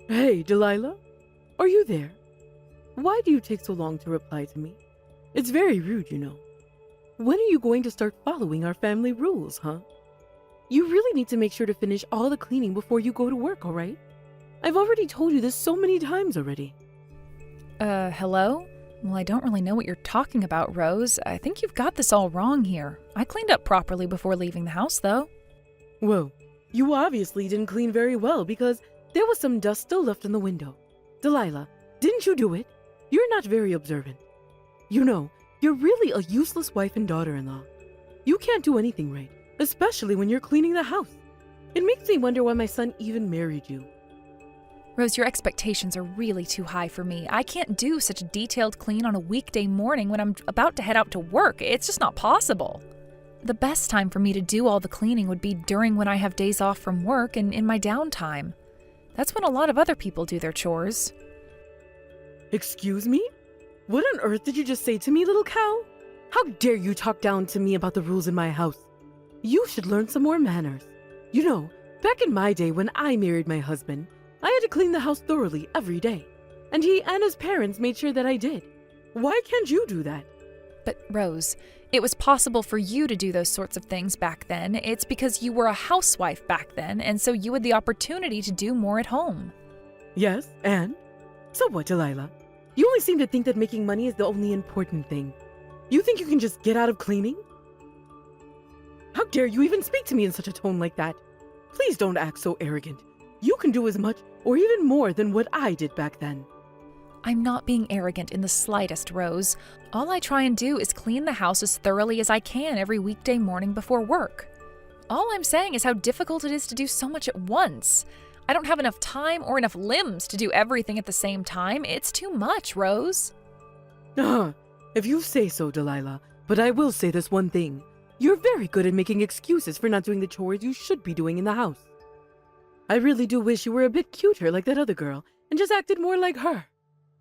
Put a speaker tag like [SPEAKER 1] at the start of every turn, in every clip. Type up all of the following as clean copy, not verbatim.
[SPEAKER 1] Hey, Delilah, are you there? Why do you take so long to reply to me? It's very rude, you know. When are you going to start following our family rules, huh? You really need to make sure to finish all the cleaning before you go to work, all right? I've already told you this so many times already.
[SPEAKER 2] Hello? Well, I don't really know what you're talking about, Rose. I think you've got this all wrong here. I cleaned up properly before leaving the house, though.
[SPEAKER 1] Well, you obviously didn't clean very well because there was some dust still left in the window. Delilah, didn't you do it? You're not very observant. You know, you're really a useless wife and daughter-in-law. You can't do anything right, especially when you're cleaning the house. It makes me wonder why my son even married you.
[SPEAKER 2] Rose, your expectations are really too high for me. I can't do such a detailed clean on a weekday morning when I'm about to head out to work. It's just not possible. The best time for me to do all the cleaning would be during when I have days off from work and in my downtime. That's when a lot of other people do their chores.
[SPEAKER 1] Excuse me? What on earth did you just say to me, little cow? How dare you talk down to me about the rules in my house? You should learn some more manners. You know, back in my day when I married my husband, I had to clean the house thoroughly every day. And he and his parents made sure that I did. Why can't you do that?
[SPEAKER 2] But, Rose, it was possible for you to do those sorts of things back then. It's because you were a housewife back then, and so you had the opportunity to do more at home.
[SPEAKER 1] Yes, and? So what, Delilah? You only seem to think that making money is the only important thing. You think you can just get out of cleaning? How dare you even speak to me in such a tone like that? Please don't act so arrogant. You can do as much or even more than what I did back then.
[SPEAKER 2] I'm not being arrogant in the slightest, Rose. All I try and do is clean the house as thoroughly as I can every weekday morning before work. All I'm saying is how difficult it is to do so much at once. I don't have enough time or enough limbs to do everything at the same time. It's too much, Rose.
[SPEAKER 1] If you say so, Delilah, but I will say this one thing. You're very good at making excuses for not doing the chores you should be doing in the house. I really do wish you were a bit cuter like that other girl and just acted more like her.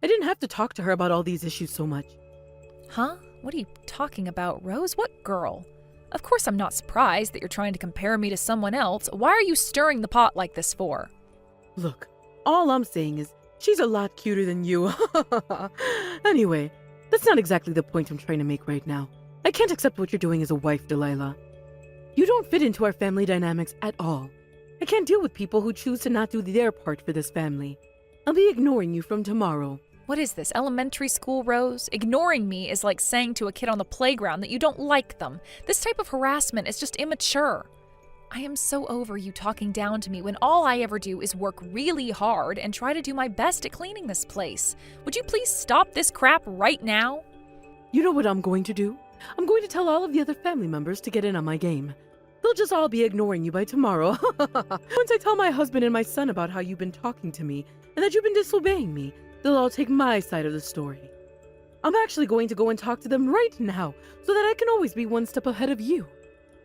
[SPEAKER 1] I didn't have to talk to her about all these issues so much.
[SPEAKER 2] Huh? What are you talking about, Rose? What girl? Of course I'm not surprised that you're trying to compare me to someone else. Why are you stirring the pot like this for?
[SPEAKER 1] Look, all I'm saying is she's a lot cuter than you. Anyway, that's not exactly the point I'm trying to make right now. I can't accept what you're doing as a wife, Delilah. You don't fit into our family dynamics at all. I can't deal with people who choose to not do their part for this family. I'll be ignoring you from tomorrow.
[SPEAKER 2] What is this, elementary school, Rose? Ignoring me is like saying to a kid on the playground that you don't like them. This type of harassment is just immature. I am so over you talking down to me when all I ever do is work really hard and try to do my best at cleaning this place. Would you please stop this crap right now?
[SPEAKER 1] You know what I'm going to do? I'm going to tell all of the other family members to get in on my game. They'll just all be ignoring you by tomorrow. Once I tell my husband and my son about how you've been talking to me and that you've been disobeying me, they'll all take my side of the story. I'm actually going to go and talk to them right now so that I can always be one step ahead of you.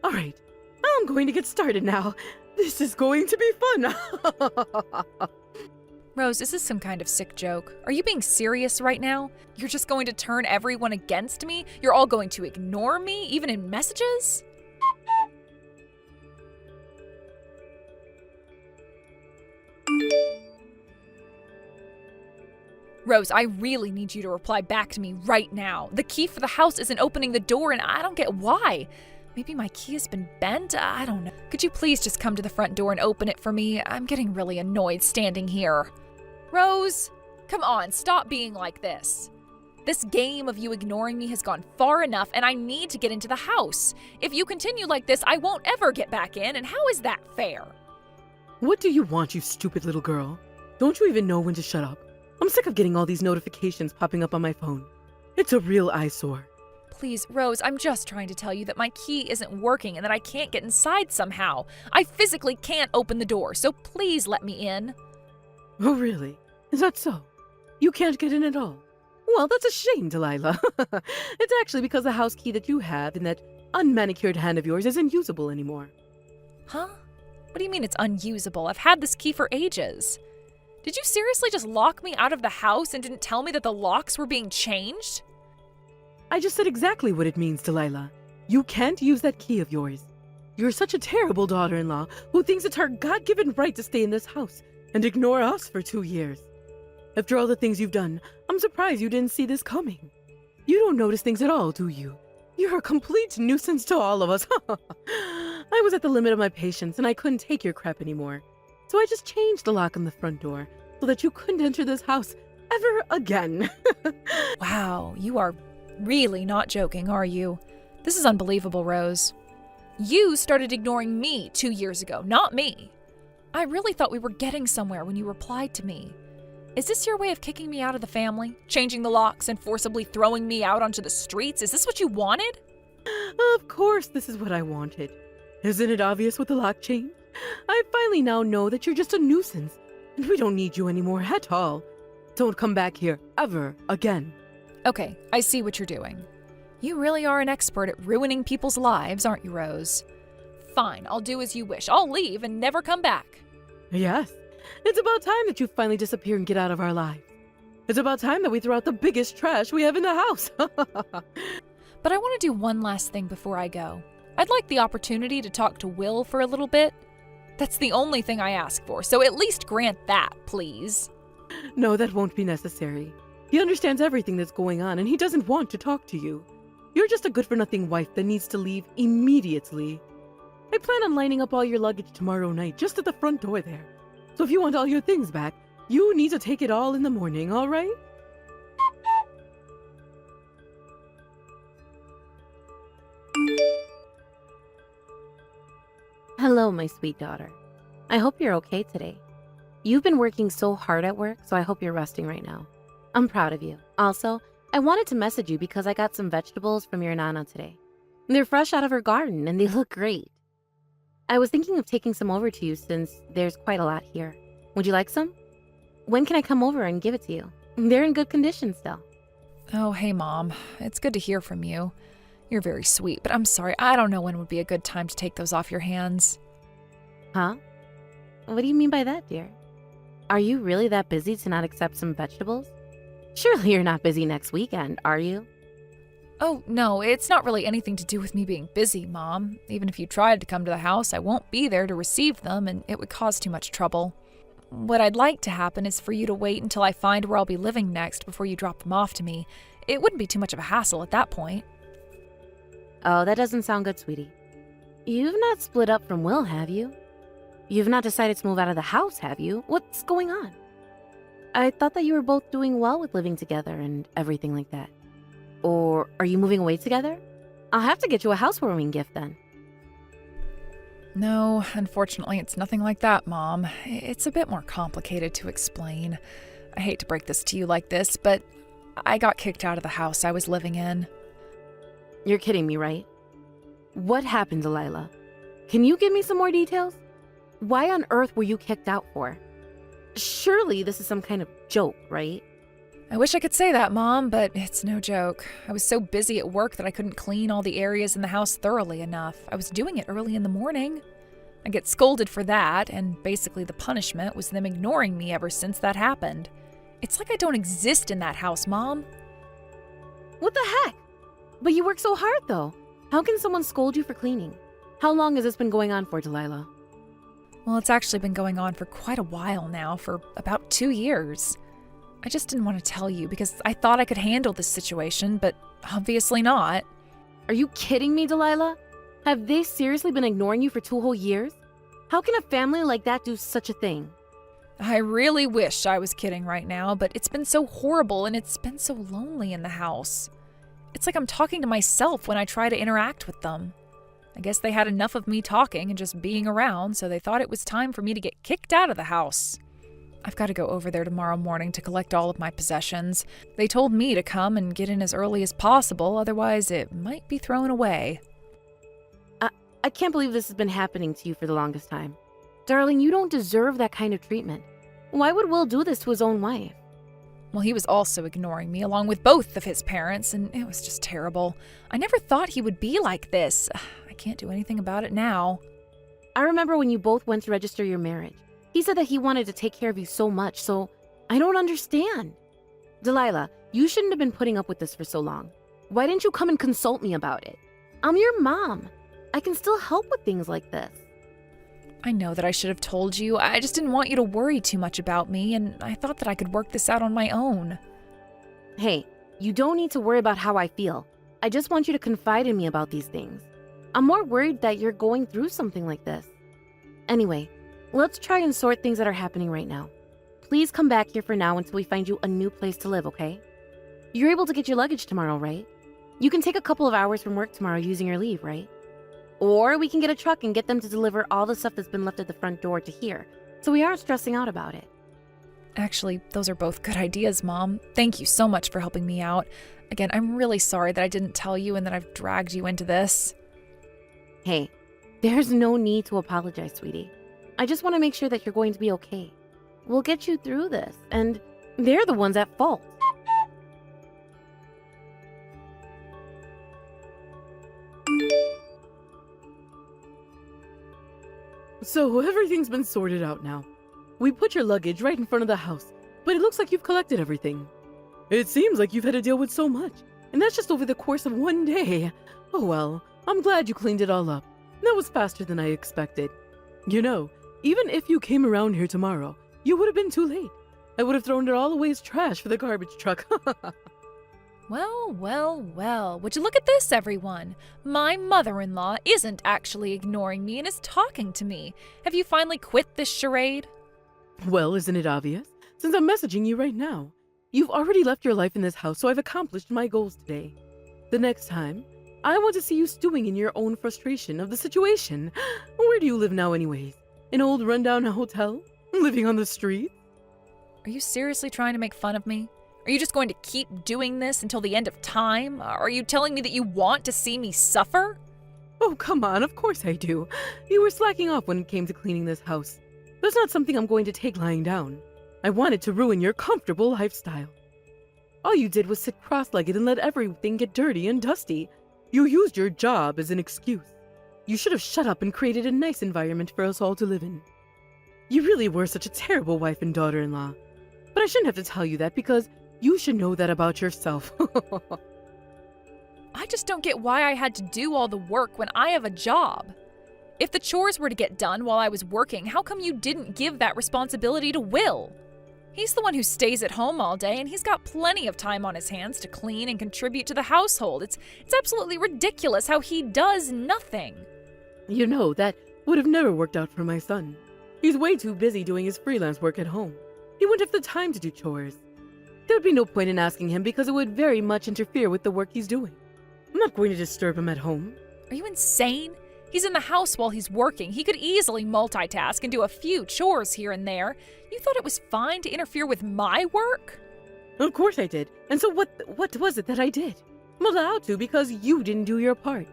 [SPEAKER 1] All right, I'm going to get started now. This is going to be fun.
[SPEAKER 2] Rose, is this some kind of sick joke? Are you being serious right now? You're just going to turn everyone against me? You're all going to ignore me, even in messages? Rose, I really need you to reply back to me right now. The key for the house isn't opening the door, and I don't get why. Maybe my key has been bent? I don't know. Could you please just come to the front door and open it for me? I'm getting really annoyed standing here. Rose, come on, stop being like this. This game of you ignoring me has gone far enough, and I need to get into the house. If you continue like this, I won't ever get back in, and how is that fair?
[SPEAKER 1] What do you want, you stupid little girl? Don't you even know when to shut up? I'm sick of getting all these notifications popping up on my phone. It's a real eyesore.
[SPEAKER 2] Please, Rose, I'm just trying to tell you that my key isn't working and that I can't get inside somehow. I physically can't open the door, so please let me in.
[SPEAKER 1] Oh, really? Is that so? You can't get in at all? Well, that's a shame, Delilah. It's actually because the house key that you have in that unmanicured hand of yours isn't usable anymore.
[SPEAKER 2] Huh? What do you mean it's unusable? I've had this key for ages. Did you seriously just lock me out of the house and didn't tell me that the locks were being changed?
[SPEAKER 1] I just said exactly what it means, Delilah. You can't use that key of yours. You're such a terrible daughter-in-law who thinks it's her God-given right to stay in this house, and ignore us for 2 years. After all the things you've done, I'm surprised you didn't see this coming. You don't notice things at all, do you? You're a complete nuisance to all of us. I was at the limit of my patience and I couldn't take your crap anymore. So I just changed the lock on the front door so that you couldn't enter this house ever again.
[SPEAKER 2] Wow, you are really not joking, are you? This is unbelievable, Rose. You started ignoring me 2 years ago, not me. I really thought we were getting somewhere when you replied to me. Is this your way of kicking me out of the family? Changing the locks and forcibly throwing me out onto the streets? Is this what you wanted?
[SPEAKER 1] Of course this is what I wanted. Isn't it obvious with the lock change? I finally now know that you're just a nuisance, and we don't need you anymore at all. Don't come back here ever again.
[SPEAKER 2] Okay, I see what you're doing. You really are an expert at ruining people's lives, aren't you, Rose? Fine, I'll do as you wish. I'll leave and never come back.
[SPEAKER 1] Yes, it's about time that you finally disappear and get out of our lives. It's about time that we throw out the biggest trash we have in the house.
[SPEAKER 2] But I want to do one last thing before I go. I'd like the opportunity to talk to Will for a little bit. That's the only thing I ask for, so at least grant that, please.
[SPEAKER 1] No, that won't be necessary. He understands everything that's going on, and he doesn't want to talk to you. You're just a good-for-nothing wife that needs to leave immediately. I plan on lining up all your luggage tomorrow night, just at the front door there. So if you want all your things back, you need to take it all in the morning, all right?
[SPEAKER 3] Hello, my sweet daughter. I hope you're okay today. You've been working so hard at work, so I hope you're resting right now. I'm proud of you. Also, I wanted to message you because I got some vegetables from your Nana today. They're fresh out of her garden and they look great. I was thinking of taking some over to you since there's quite a lot here. Would you like some? When can I come over and give it to you? They're in good condition still.
[SPEAKER 2] Oh, hey, Mom. It's good to hear from you. You're very sweet, but I'm sorry. I don't know when would be a good time to take those off your hands.
[SPEAKER 3] Huh? What do you mean by that, dear? Are you really that busy to not accept some vegetables? Surely you're not busy next weekend, are you?
[SPEAKER 2] Oh, no, it's not really anything to do with me being busy, Mom. Even if you tried to come to the house, I won't be there to receive them, and it would cause too much trouble. What I'd like to happen is for you to wait until I find where I'll be living next before you drop them off to me. It wouldn't be too much of a hassle at that point.
[SPEAKER 3] Oh, that doesn't sound good, sweetie. You've not split up from Will, have you? You've not decided to move out of the house, have you? What's going on? I thought that you were both doing well with living together and everything like that. Or are you moving away together? I'll have to get you a housewarming gift then.
[SPEAKER 2] No, unfortunately, it's nothing like that, Mom. It's a bit more complicated to explain. I hate to break this to you like this, but I got kicked out of the house I was living in.
[SPEAKER 3] You're kidding me, right? What happened, Delilah? Can you give me some more details? Why on earth were you kicked out for? Surely this is some kind of joke, right?
[SPEAKER 2] I wish I could say that, Mom, but it's no joke. I was so busy at work that I couldn't clean all the areas in the house thoroughly enough. I was doing it early in the morning. I get scolded for that, and basically the punishment was them ignoring me ever since that happened. It's like I don't exist in that house, Mom.
[SPEAKER 3] What the heck? But you work so hard, though. How can someone scold you for cleaning? How long has this been going on for, Delilah?
[SPEAKER 2] Well, it's actually been going on for quite a while now, for about 2 years. I just didn't want to tell you because I thought I could handle this situation, but obviously not.
[SPEAKER 3] Are you kidding me, Delilah? Have they seriously been ignoring you for 2 whole years? How can a family like that do such a thing?
[SPEAKER 2] I really wish I was kidding right now, but it's been so horrible and it's been so lonely in the house. It's like I'm talking to myself when I try to interact with them. I guess they had enough of me talking and just being around, so they thought it was time for me to get kicked out of the house. I've got to go over there tomorrow morning to collect all of my possessions. They told me to come and get in as early as possible, otherwise it might be thrown away.
[SPEAKER 3] I can't believe this has been happening to you for the longest time. Darling, you don't deserve that kind of treatment. Why would Will do this to his own wife?
[SPEAKER 2] Well, he was also ignoring me along with both of his parents, and it was just terrible. I never thought he would be like this. I can't do anything about it now.
[SPEAKER 3] I remember when you both went to register your marriage. He said that he wanted to take care of you so much, so I don't understand. Delilah, you shouldn't have been putting up with this for so long. Why didn't you come and consult me about it? I'm your mom. I can still help with things like this.
[SPEAKER 2] I I know that I should have told you. I just didn't want you to worry too much about me, and I thought that I could work this out on my own.
[SPEAKER 3] Hey, you don't need to worry about how I feel. I just want you to confide in me about these things. I'm more worried that you're going through something like this. Anyway, let's try and sort things that are happening right now. Please come back here for now until we find you a new place to live, okay? You're able to get your luggage tomorrow, right? You can take a couple of hours from work tomorrow using your leave, right? Or we can get a truck and get them to deliver all the stuff that's been left at the front door to here, so we aren't stressing out about it.
[SPEAKER 2] Actually, those are both good ideas, Mom. Thank you so much for helping me out. Again, I'm really sorry that I didn't tell you and that I've dragged you into this.
[SPEAKER 3] Hey, there's no need to apologize, sweetie. I just want to make sure that you're going to be okay. We'll get you through this, and they're the ones at fault.
[SPEAKER 1] So everything's been sorted out now. We put your luggage right in front of the house, but it looks like you've collected everything. It seems like you've had to deal with so much, and that's just over the course of one day. Oh well, I'm glad you cleaned it all up. That was faster than I expected. You know, even if you came around here tomorrow, you would have been too late. I would have thrown it all away as trash for the garbage truck.
[SPEAKER 2] Well, well, well. Would you look at this, everyone? My mother-in-law isn't actually ignoring me and is talking to me. Have you finally quit this charade?
[SPEAKER 1] Well, isn't it obvious? Since I'm messaging you right now. You've already left your life in this house, so I've accomplished my goals today. The next time, I want to see you stewing in your own frustration of the situation. Where do you live now anyways? An old rundown hotel? Living on the street?
[SPEAKER 2] Are you seriously trying to make fun of me? Are you just going to keep doing this until the end of time? Are you telling me that you want to see me suffer?
[SPEAKER 1] Oh, come on, of course I do. You were slacking off when it came to cleaning this house. That's not something I'm going to take lying down. I wanted to ruin your comfortable lifestyle. All you did was sit cross-legged and let everything get dirty and dusty. You used your job as an excuse. You should have shut up and created a nice environment for us all to live in. You really were such a terrible wife and daughter-in-law. But I shouldn't have to tell you that because you should know that about yourself.
[SPEAKER 2] I just don't get why I had to do all the work when I have a job. If the chores were to get done while I was working, how come you didn't give that responsibility to Will? He's the one who stays at home all day, and he's got plenty of time on his hands to clean and contribute to the household. It's absolutely ridiculous how he does nothing.
[SPEAKER 1] You know, that would have never worked out for my son. He's way too busy doing his freelance work at home. He wouldn't have the time to do chores. There would be no point in asking him because it would very much interfere with the work he's doing. I'm not going to disturb him at home.
[SPEAKER 2] Are you insane? He's in the house while he's working. He could easily multitask and do a few chores here and there. You thought it was fine to interfere with my work?
[SPEAKER 1] Of course I did. And so what was it that I did? I'm allowed to because you didn't do your part.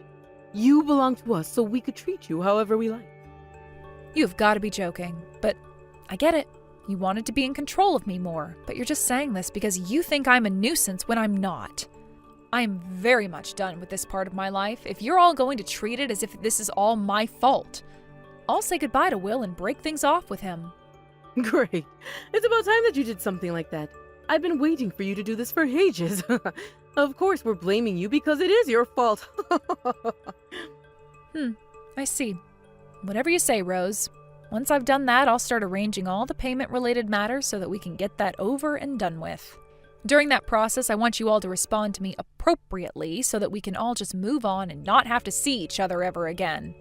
[SPEAKER 1] You belong to us so we could treat you however we like.
[SPEAKER 2] You've got to be joking, but I get it. You wanted to be in control of me more, but you're just saying this because you think I'm a nuisance when I'm not. I am very much done with this part of my life. If you're all going to treat it as if this is all my fault, I'll say goodbye to Will and break things off with him.
[SPEAKER 1] Great. It's about time that you did something like that. I've been waiting for you to do this for ages. Of course we're blaming you because it is your fault.
[SPEAKER 2] I see. Whatever you say, Rose. Once I've done that, I'll start arranging all the payment-related matters so that we can get that over and done with. During that process, I want you all to respond to me appropriately so that we can all just move on and not have to see each other ever again.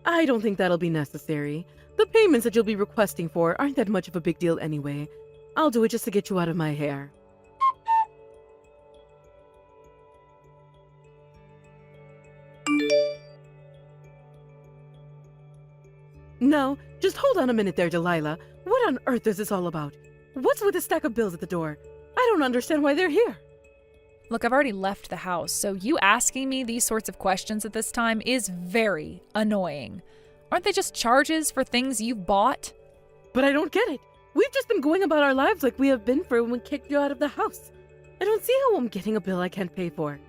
[SPEAKER 1] I don't think that'll be necessary. The payments that you'll be requesting for aren't that much of a big deal anyway. I'll do it just to get you out of my hair. No, just hold on a minute there, Delilah. What on earth is this all about? What's with the stack of bills at the door? I don't understand why they're here.
[SPEAKER 2] Look, I've already left the house, so you asking me these sorts of questions at this time is very annoying. Aren't they just charges for things you've bought?
[SPEAKER 1] But I don't get it. We've just been going about our lives like we have been for when we kicked you out of the house. I don't see how I'm getting a bill I can't pay for.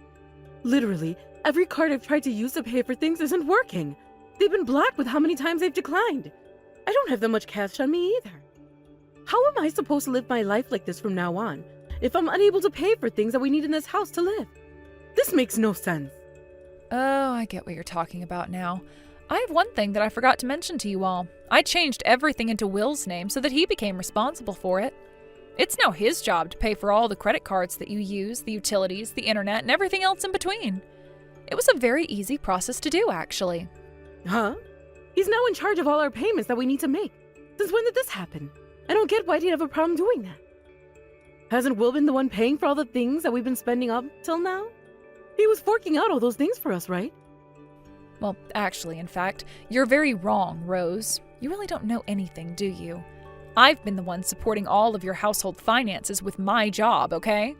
[SPEAKER 1] Literally, every card I've tried to use to pay for things isn't working. They've been blocked with how many times they've declined. I don't have that much cash on me either. How am I supposed to live my life like this from now on if I'm unable to pay for things that we need in this house to live? This makes no sense.
[SPEAKER 2] Oh, I get what you're talking about now. I have one thing that I forgot to mention to you all. I changed everything into Will's name so that he became responsible for it. It's now his job to pay for all the credit cards that you use, the utilities, the internet, and everything else in between. It was a very easy process to do, actually.
[SPEAKER 1] Huh? He's now in charge of all our payments that we need to make. Since when did this happen? I don't get why he'd have a problem doing that. Hasn't Will been the one paying for all the things that we've been spending up till now? He was forking out all those things for us, right?
[SPEAKER 2] Well, actually, in fact, you're very wrong, Rose. You really don't know anything, do you? I've been the one supporting all of your household finances with my job, okay?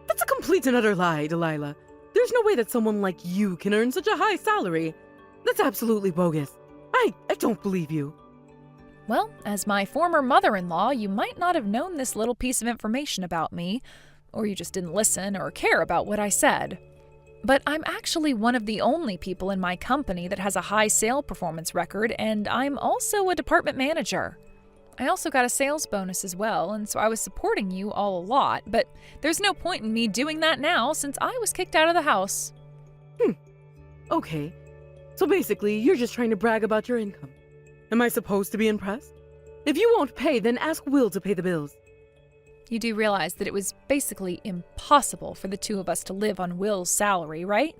[SPEAKER 1] That's a complete and utter lie, Delilah. There's no way that someone like you can earn such a high salary. That's absolutely bogus. I don't believe you.
[SPEAKER 2] Well, as my former mother-in-law, you might not have known this little piece of information about me, or you just didn't listen or care about what I said. But I'm actually one of the only people in my company that has a high sale performance record, and I'm also a department manager. I also got a sales bonus as well, and so I was supporting you all a lot, but there's no point in me doing that now since I was kicked out of the house.
[SPEAKER 1] Okay. So basically, you're just trying to brag about your income. Am I supposed to be impressed? If you won't pay, then ask Will to pay the bills.
[SPEAKER 2] You do realize that it was basically impossible for the two of us to live on Will's salary, right?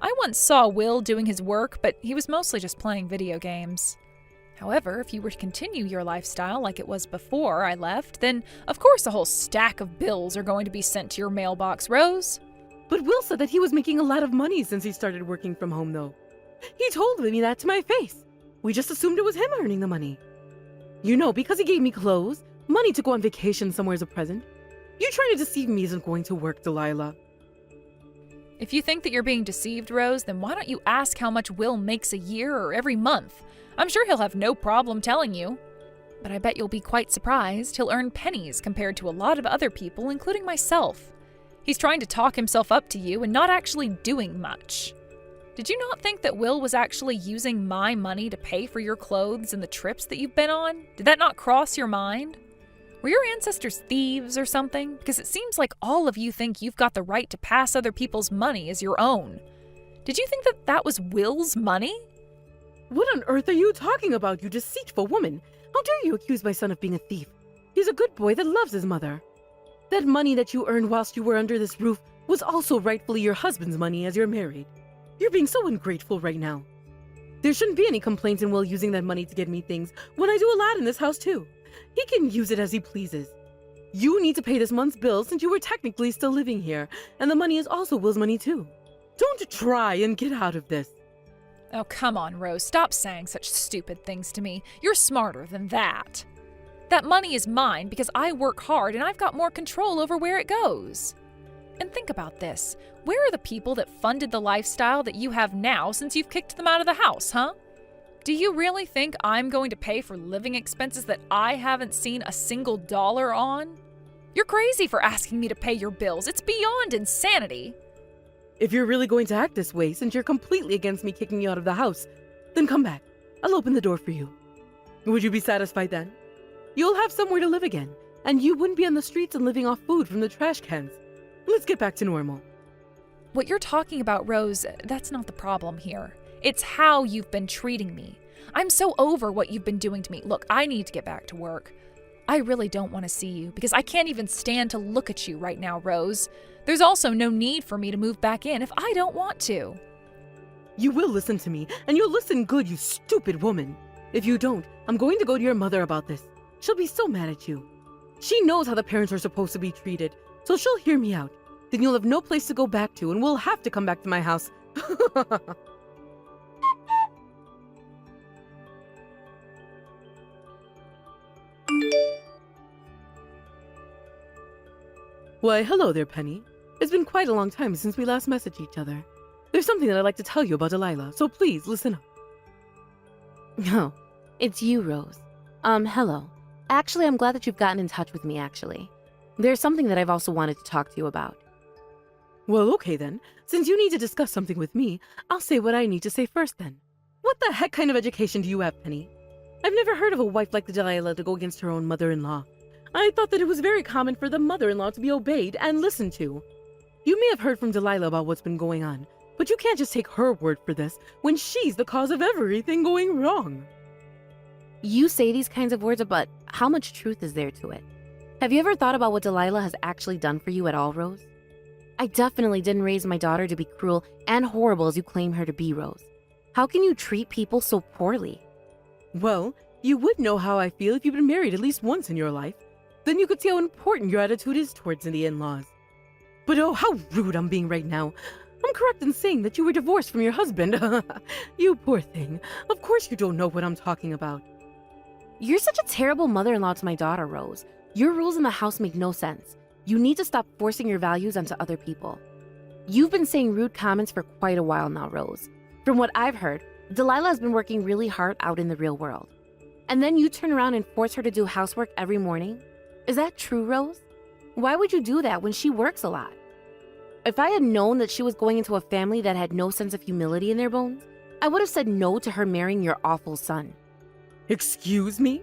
[SPEAKER 2] I once saw Will doing his work, but he was mostly just playing video games. However, if you were to continue your lifestyle like it was before I left, then of course a whole stack of bills are going to be sent to your mailbox, Rose.
[SPEAKER 1] But Will said that he was making a lot of money since he started working from home, though. He told me that to my face. We just assumed it was him earning the money. You know, because he gave me clothes, money to go on vacation somewhere as a present. You trying to deceive me isn't going to work, Delilah.
[SPEAKER 2] If you think that you're being deceived, Rose, then why don't you ask how much Will makes a year or every month? I'm sure he'll have no problem telling you. But I bet you'll be quite surprised. He'll earn pennies compared to a lot of other people, including myself. He's trying to talk himself up to you and not actually doing much. Did you not think that Will was actually using my money to pay for your clothes and the trips that you've been on? Did that not cross your mind? Were your ancestors thieves or something? Because it seems like all of you think you've got the right to pass other people's money as your own. Did you think that that was Will's money?
[SPEAKER 1] What on earth are you talking about, you deceitful woman? How dare you accuse my son of being a thief? He's a good boy that loves his mother. That money that you earned whilst you were under this roof was also rightfully your husband's money as you're married. You're being so ungrateful right now. There shouldn't be any complaints in Will using that money to get me things when I do a lot in this house too. He can use it as he pleases. You need to pay this month's bill since you were technically still living here, and the money is also Will's money too. Don't try and get out of this.
[SPEAKER 2] Oh, come on, Rose. Stop saying such stupid things to me. You're smarter than that. That money is mine because I work hard and I've got more control over where it goes. And think about this. Where are the people that funded the lifestyle that you have now since you've kicked them out of the house, huh? Do you really think I'm going to pay for living expenses that I haven't seen a single dollar on? You're crazy for asking me to pay your bills. It's beyond insanity.
[SPEAKER 1] If you're really going to act this way, since you're completely against me kicking you out of the house, then come back. I'll open the door for you. Would you be satisfied then? You'll have somewhere to live again, and you wouldn't be on the streets and living off food from the trash cans. Let's get back to normal.
[SPEAKER 2] What you're talking about, Rose, that's not the problem here. It's how you've been treating me. I'm so over what you've been doing to me. Look, I need to get back to work. I really don't want to see you because I can't even stand to look at you right now, Rose. There's also no need for me to move back in if I don't want to.
[SPEAKER 1] You will listen to me, and you'll listen good, you stupid woman. If you don't, I'm going to go to your mother about this. She'll be so mad at you. She knows how the parents are supposed to be treated, so she'll hear me out. Then you'll have no place to go back to, and we'll have to come back to my house. Why, hello there, Penny. It's been quite a long time since we last messaged each other. There's something that I'd like to tell you about Delilah, so please listen up.
[SPEAKER 3] No, it's you, Rose. Hello. Actually, I'm glad that you've gotten in touch with me, actually. There's something that I've also wanted to talk to you about.
[SPEAKER 1] Well, okay then. Since you need to discuss something with me, I'll say what I need to say first then. What the heck kind of education do you have, Penny? I've never heard of a wife like Delilah to go against her own mother-in-law. I thought that it was very common for the mother-in-law to be obeyed and listened to. You may have heard from Delilah about what's been going on, But you can't just take her word for this when she's the cause of everything going wrong.
[SPEAKER 3] You say these kinds of words, but how much truth is there to it? Have you ever thought about what Delilah has actually done for you at all, Rose? I definitely didn't raise my daughter to be cruel and horrible as you claim her to be, Rose. How can you treat people so poorly?
[SPEAKER 1] Well, you would know how I feel if you've been married at least once in your life. Then you could see how important your attitude is towards the in-laws. But oh, how rude I'm being right now. I'm correct in saying that you were divorced from your husband. You poor thing. Of course you don't know what I'm talking about.
[SPEAKER 3] You're such a terrible mother-in-law to my daughter, Rose. Your rules in the house make no sense. You need to stop forcing your values onto other people. You've been saying rude comments for quite a while now, Rose. From what I've heard, Delilah has been working really hard out in the real world. And then you turn around and force her to do housework every morning? Is that true, Rose? Why would you do that when she works a lot? If I had known that she was going into a family that had no sense of humility in their bones, I would have said no to her marrying your awful son.
[SPEAKER 1] Excuse me?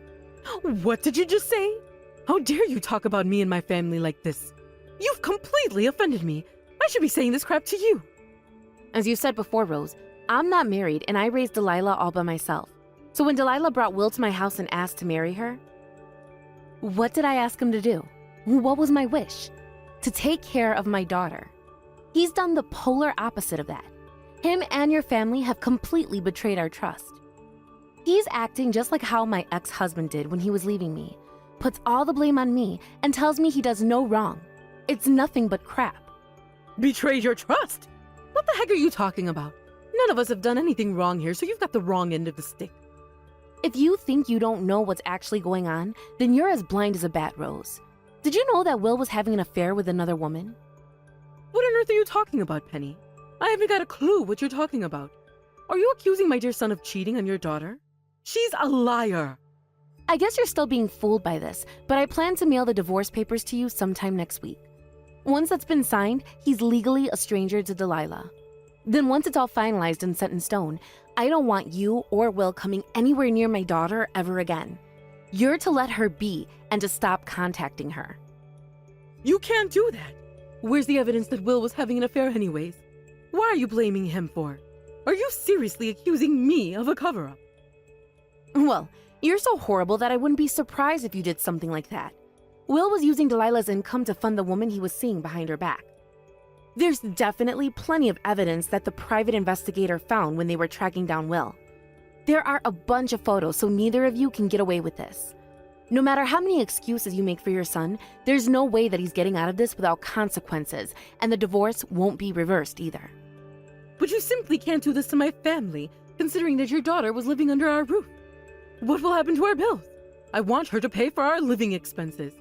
[SPEAKER 1] What did you just say? How dare you talk about me and my family like this? You've completely offended me. I should be saying this crap to you.
[SPEAKER 3] As you said before, Rose, I'm not married and I raised Delilah all by myself. So when Delilah brought Will to my house and asked to marry her, what did I ask him to do? What was my wish? To take care of my daughter. He's done the polar opposite of that. Him and your family have completely betrayed our trust. He's acting just like how my ex-husband did when he was leaving me. Puts all the blame on me and tells me he does no wrong. It's nothing but crap.
[SPEAKER 1] Betrayed your trust? What the heck are you talking about? None of us have done anything wrong here, so you've got the wrong end of the stick.
[SPEAKER 3] If you think you don't know what's actually going on, then you're as blind as a bat, Rose. Did you know that Will was having an affair with another woman?
[SPEAKER 1] What on earth are you talking about, Penny? I haven't got a clue what you're talking about. Are you accusing my dear son of cheating on your daughter? She's a liar.
[SPEAKER 3] I guess you're still being fooled by this, but I plan to mail the divorce papers to you sometime next week. Once that's been signed, he's legally a stranger to Delilah. Then once it's all finalized and set in stone, I don't want you or Will coming anywhere near my daughter ever again. You're to let her be and to stop contacting her.
[SPEAKER 1] You can't do that. Where's the evidence that Will was having an affair anyways? Why are you blaming him for? Are you seriously accusing me of a cover-up?
[SPEAKER 3] Well, you're so horrible that I wouldn't be surprised if you did something like that. Will was using Delilah's income to fund the woman he was seeing behind her back. There's definitely plenty of evidence that the private investigator found when they were tracking down Will. There are a bunch of photos, so neither of you can get away with this. No matter how many excuses you make for your son, there's no way that he's getting out of this without consequences, and the divorce won't be reversed either.
[SPEAKER 1] But you simply can't do this to my family, considering that your daughter was living under our roof. What will happen to our bills? I want her to pay for our living expenses.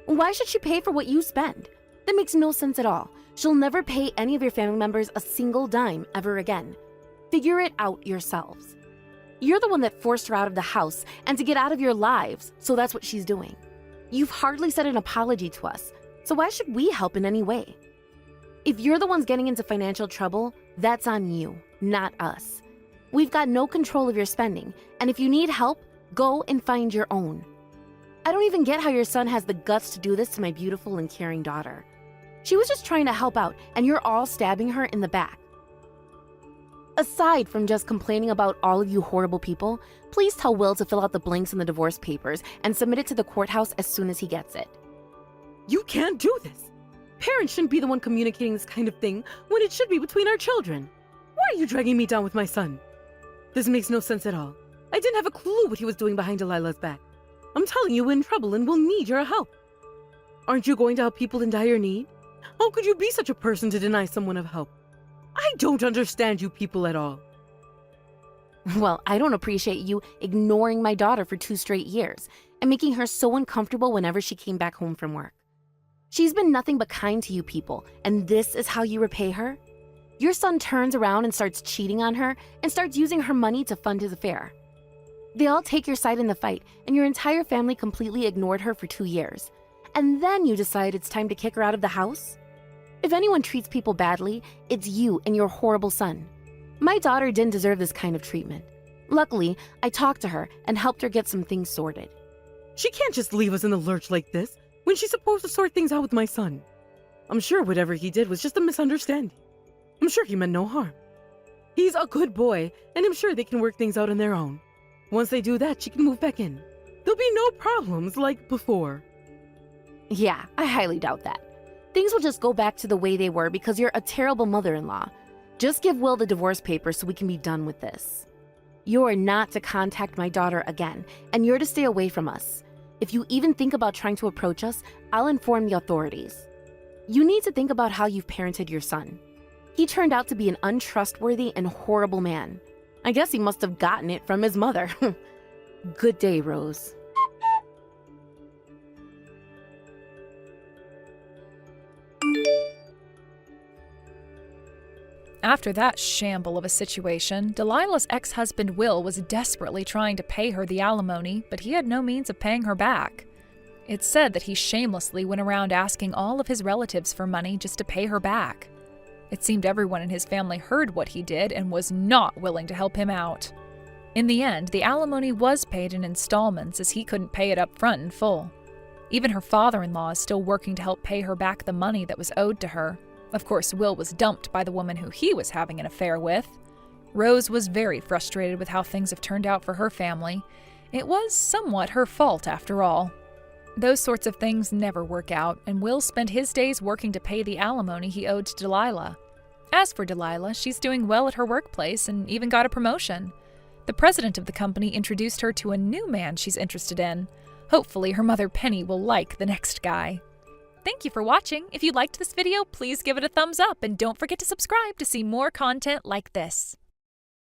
[SPEAKER 3] Why should she pay for what you spend? That makes no sense at all. She'll never pay any of your family members a single dime ever again. Figure it out yourselves. You're the one that forced her out of the house and to get out of your lives, so that's what she's doing. You've hardly said an apology to us, so why should we help in any way? If you're the ones getting into financial trouble, that's on you, not us. We've got no control of your spending, and if you need help, go and find your own. I don't even get how your son has the guts to do this to my beautiful and caring daughter. She was just trying to help out, and you're all stabbing her in the back. Aside from just complaining about all of you horrible people, please tell Will to fill out the blanks in the divorce papers and submit it to the courthouse as soon as he gets it.
[SPEAKER 1] You can't do this. Parents shouldn't be the one communicating this kind of thing when it should be between our children. Why are you dragging me down with my son? This makes no sense at all. I didn't have a clue what he was doing behind Delilah's back. I'm telling you, we're in trouble and we'll need your help. Aren't you going to help people in dire need? How could you be such a person to deny someone of help? I don't understand you people at all.
[SPEAKER 3] Well, I don't appreciate you ignoring my daughter for 2 straight years and making her so uncomfortable whenever she came back home from work. She's been nothing but kind to you people, and this is how you repay her? Your son turns around and starts cheating on her and starts using her money to fund his affair. They all take your side in the fight, and your entire family completely ignored her for 2 years. And then you decide it's time to kick her out of the house? If anyone treats people badly, it's you and your horrible son. My daughter didn't deserve this kind of treatment. Luckily, I talked to her and helped her get some things sorted.
[SPEAKER 1] She can't just leave us in the lurch like this when she's supposed to sort things out with my son. I'm sure whatever he did was just a misunderstanding. I'm sure he meant no harm. He's a good boy, and I'm sure they can work things out on their own. Once they do that, she can move back in. There'll be no problems like before.
[SPEAKER 3] Yeah, I highly doubt that. Things will just go back to the way they were because you're a terrible mother-in-law. Just give Will the divorce papers so we can be done with this. You are not to contact my daughter again, and you're to stay away from us. If you even think about trying to approach us, I'll inform the authorities. You need to think about how you've parented your son. He turned out to be an untrustworthy and horrible man. I guess he must have gotten it from his mother. Good day, Rose.
[SPEAKER 2] After that shamble of a situation, Delilah's ex-husband Will was desperately trying to pay her the alimony, but he had no means of paying her back. It's said that he shamelessly went around asking all of his relatives for money just to pay her back. It seemed everyone in his family heard what he did and was not willing to help him out. In the end, the alimony was paid in installments as he couldn't pay it up front in full. Even her father-in-law is still working to help pay her back the money that was owed to her. Of course, Will was dumped by the woman who he was having an affair with. Rose was very frustrated with how things have turned out for her family. It was somewhat her fault, after all. Those sorts of things never work out, and Will spent his days working to pay the alimony he owed to Delilah. As for Delilah, she's doing well at her workplace and even got a promotion. The president of the company introduced her to a new man she's interested in. Hopefully her mother Penny will like the next guy. Thank you for watching. If you liked this video, please give it a thumbs up and don't forget to subscribe to see more content like this.